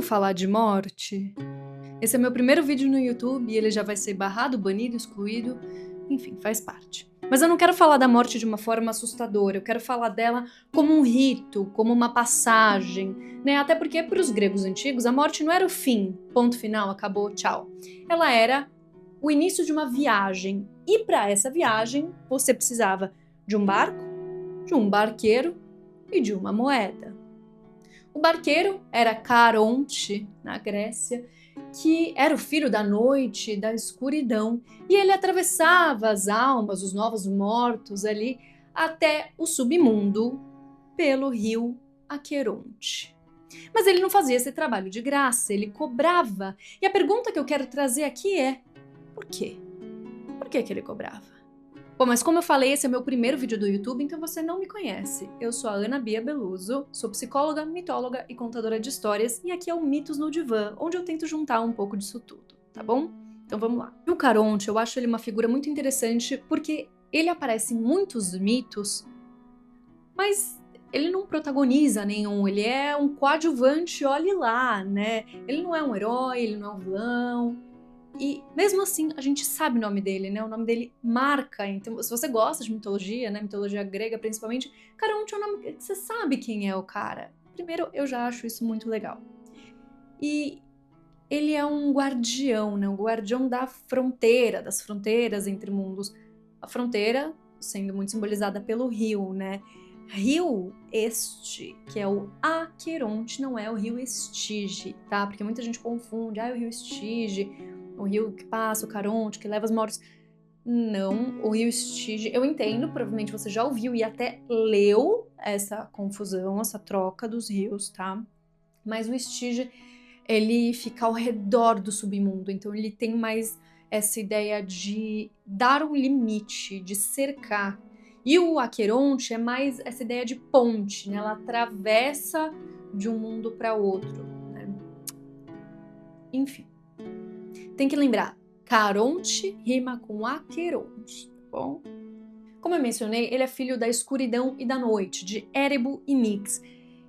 falar de morte? Esse é meu primeiro vídeo no YouTube e ele já vai ser barrado, banido, excluído, enfim, faz parte. Mas eu não quero falar da morte de uma forma assustadora, eu quero falar dela como um rito, como uma passagem, né? Até porque para os gregos antigos a morte não era o fim, ponto final, acabou, tchau. Ela era o início de uma viagem e para essa viagem você precisava de um barco, de um barqueiro e de uma moeda. O barqueiro era Caronte, na Grécia, que era o filho da noite, da escuridão, e ele atravessava as almas, os novos mortos ali, até o submundo pelo rio Aqueronte. Mas ele não fazia esse trabalho de graça, ele cobrava. E a pergunta que eu quero trazer aqui é: por quê? Por que ele cobrava? Bom, mas como eu falei, esse é meu primeiro vídeo do YouTube, então você não me conhece. Eu sou a Ana Bia Beluso, sou psicóloga, mitóloga e contadora de histórias, e aqui é o Mitos no Divã, onde eu tento juntar um pouco disso tudo, tá bom? Então vamos lá. O Caronte, eu acho ele uma figura muito interessante porque ele aparece em muitos mitos, mas ele não protagoniza nenhum, ele é um coadjuvante, olhe lá, né? Ele não é um herói, ele não é um vilão. E mesmo assim, a gente sabe o nome dele, né? O nome dele marca. Então, se você gosta de mitologia, né? Mitologia grega principalmente, Caronte é um nome que você sabe quem é o cara. Primeiro, eu já acho isso muito legal. E ele é um guardião, né? Um guardião da fronteira, das fronteiras entre mundos. A fronteira sendo muito simbolizada pelo rio, né? Rio este, que é o Aqueronte, não é o rio Estige, tá? Porque muita gente confunde, o rio Estige, o rio que passa, o Caronte, que leva os mortos. Não, o rio Estige, eu entendo, provavelmente você já ouviu e até leu essa confusão, essa troca dos rios, tá? Mas o Estige, ele fica ao redor do submundo, então ele tem mais essa ideia de dar um limite, de cercar. E o Aqueronte é mais essa ideia de ponte, né? Ela atravessa de um mundo para outro, né? Enfim. Tem que lembrar, Caronte rima com Aqueronte, tá bom? Como eu mencionei, ele é filho da escuridão e da noite, de Érebo e Nix.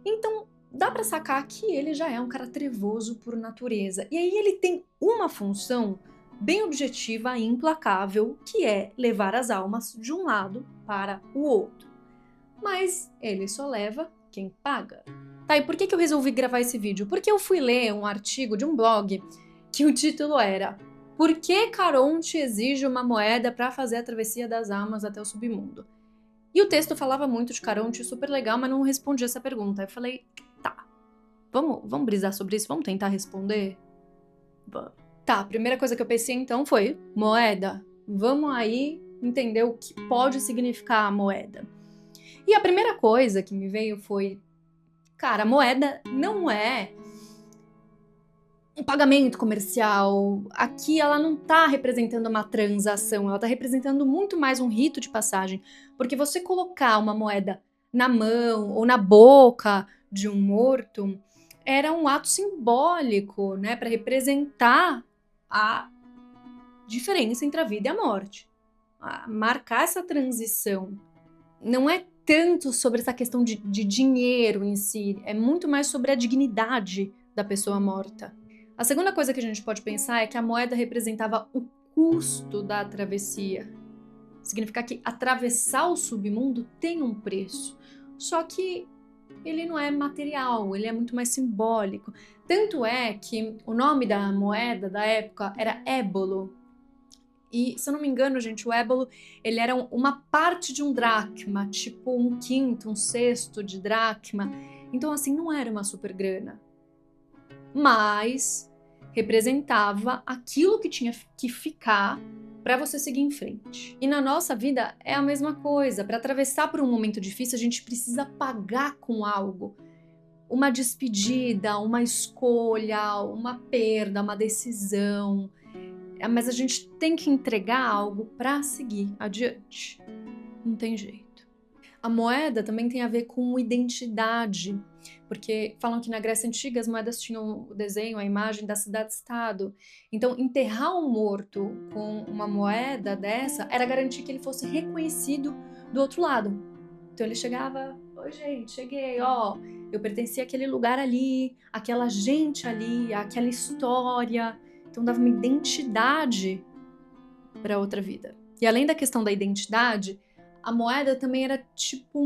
Então, dá pra sacar que ele já é um cara trevoso por natureza. E aí ele tem uma função bem objetiva e implacável, que é levar as almas de um lado para o outro. Mas ele só leva quem paga. Tá, e por que eu resolvi gravar esse vídeo? Porque eu fui ler um artigo de um blog que o título era "Por que Caronte exige uma moeda para fazer a travessia das almas até o submundo?" E o texto falava muito de Caronte, super legal, mas não respondia essa pergunta. Eu falei, tá, vamos brisar sobre isso? Vamos tentar responder? Vamos. Tá, a primeira coisa que eu pensei então foi moeda. Vamos aí entender o que pode significar a moeda. E a primeira coisa que me veio foi, cara, a moeda não é um pagamento comercial. Aqui ela não tá representando uma transação, ela tá representando muito mais um rito de passagem. Porque você colocar uma moeda na mão ou na boca de um morto era um ato simbólico, né, para representar a diferença entre a vida e a morte. Marcar essa transição. Não é tanto sobre essa questão de dinheiro em si, é muito mais sobre a dignidade da pessoa morta. A segunda coisa que a gente pode pensar é que a moeda representava o custo da travessia. Significa que atravessar o submundo tem um preço, só que ele não é material, ele é muito mais simbólico. Tanto é que o nome da moeda da época era ébolo. E, se eu não me engano, gente, o ébolo, ele era uma parte de um dracma, tipo um quinto, um sexto de dracma. Então, assim, não era uma super grana. Mas representava aquilo que tinha que ficar para você seguir em frente. E na nossa vida é a mesma coisa. Para atravessar por um momento difícil, a gente precisa pagar com algo. Uma despedida, uma escolha, uma perda, uma decisão. Mas a gente tem que entregar algo para seguir adiante. Não tem jeito. A moeda também tem a ver com identidade, porque falam que na Grécia Antiga as moedas tinham o desenho, a imagem da cidade-estado. Então, enterrar um morto com uma moeda dessa era garantir que ele fosse reconhecido do outro lado. Então ele chegava, oi gente, cheguei, ó, eu pertencia àquele lugar ali, àquela gente ali, àquela história. Então dava uma identidade para outra vida. E além da questão da identidade, a moeda também era tipo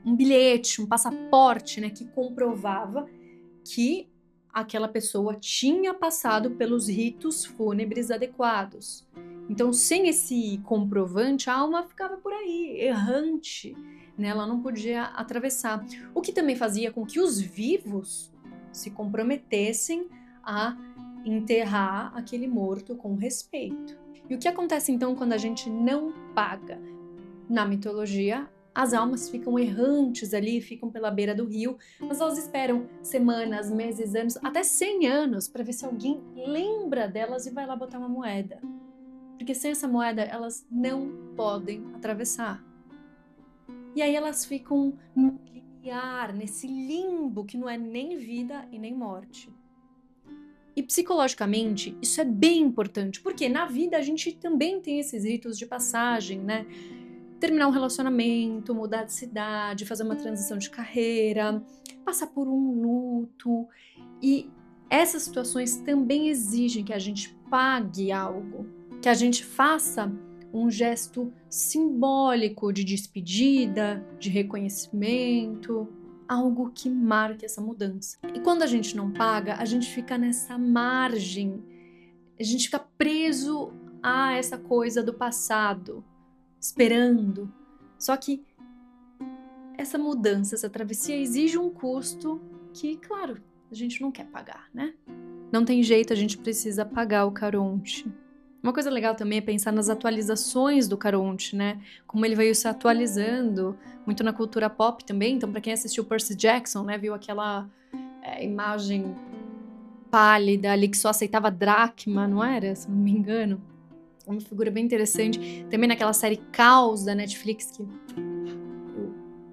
um bilhete, um passaporte, né, que comprovava que aquela pessoa tinha passado pelos ritos fúnebres adequados. Então, sem esse comprovante, a alma ficava por aí, errante, né? Ela não podia atravessar. O que também fazia com que os vivos se comprometessem a enterrar aquele morto com respeito. E o que acontece então quando a gente não paga? Na mitologia, as almas ficam errantes ali, ficam pela beira do rio, mas elas esperam semanas, meses, anos, até 100 anos para ver se alguém lembra delas e vai lá botar uma moeda. Porque sem essa moeda elas não podem atravessar. E aí elas ficam no limiar, nesse limbo que não é nem vida e nem morte. E psicologicamente isso é bem importante, porque na vida a gente também tem esses ritos de passagem, né? Terminar um relacionamento, mudar de cidade, fazer uma transição de carreira, passar por um luto. E essas situações também exigem que a gente pague algo, que a gente faça um gesto simbólico de despedida, de reconhecimento, algo que marque essa mudança. E quando a gente não paga, a gente fica nessa margem, a gente fica preso a essa coisa do passado, esperando. Só que essa mudança, essa travessia exige um custo que, claro, a gente não quer pagar, né? Não tem jeito, a gente precisa pagar o Caronte. Uma coisa legal também é pensar nas atualizações do Caronte, né? Como ele veio se atualizando, muito na cultura pop também. Então, para quem assistiu Percy Jackson, né, viu aquela imagem pálida ali que só aceitava dracma, não era? Se não me engano. Uma figura bem interessante. Também naquela série Caos da Netflix, que eu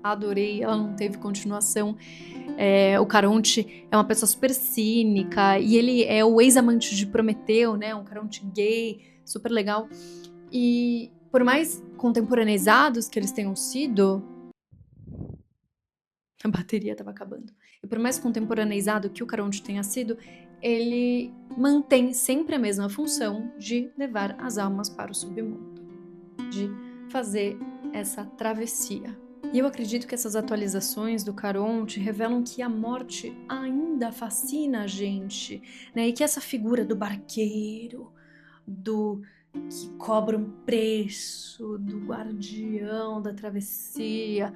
adorei, ela não teve continuação. O Caronte é uma pessoa super cínica e ele é o ex-amante de Prometeu, né? Um Caronte gay, super legal. E por mais contemporaneizados que eles tenham sido, a bateria estava acabando. E por mais contemporaneizado que o Caronte tenha sido, ele mantém sempre a mesma função de levar as almas para o submundo, de fazer essa travessia. E eu acredito que essas atualizações do Caronte revelam que a morte ainda fascina a gente, né? E que essa figura do barqueiro, do que cobra um preço, do guardião da travessia,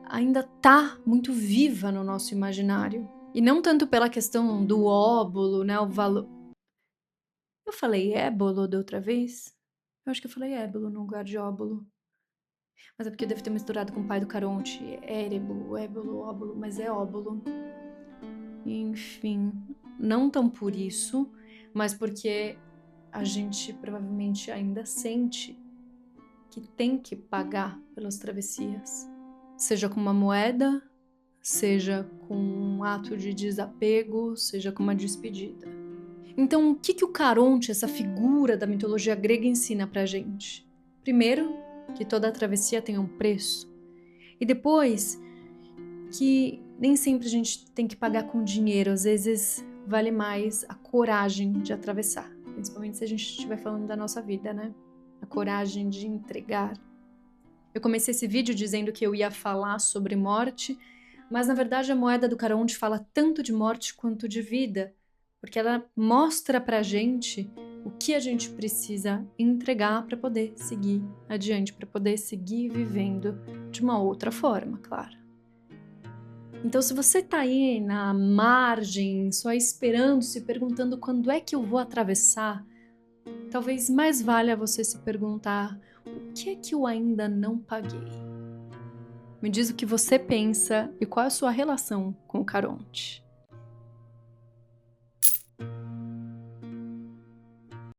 ainda tá muito viva no nosso imaginário. E não tanto pela questão do óbolo, né? O valor. Eu falei ébolo da outra vez? Eu acho que eu falei ébolo no lugar de óbolo. Mas é porque eu devo ter misturado com o pai do Caronte. Érebo, ébolo, óbolo, mas é óbolo. Enfim, não tão por isso, mas porque a gente provavelmente ainda sente que tem que pagar pelas travessias. Seja com uma moeda, seja com um ato de desapego, seja com uma despedida. Então, o que o Caronte, essa figura da mitologia grega, ensina pra gente? Primeiro, que toda travessia tem um preço. E depois, que nem sempre a gente tem que pagar com dinheiro. Às vezes, vale mais a coragem de atravessar. Principalmente se a gente estiver falando da nossa vida, né? A coragem de entregar. Eu comecei esse vídeo dizendo que eu ia falar sobre morte, mas na verdade a moeda do Caronte fala tanto de morte quanto de vida, porque ela mostra pra gente o que a gente precisa entregar para poder seguir adiante, para poder seguir vivendo de uma outra forma, claro. Então, se você tá aí na margem, só esperando, se perguntando quando é que eu vou atravessar, talvez mais valha você se perguntar: o que é que eu ainda não paguei? Me diz o que você pensa e qual é a sua relação com o Caronte.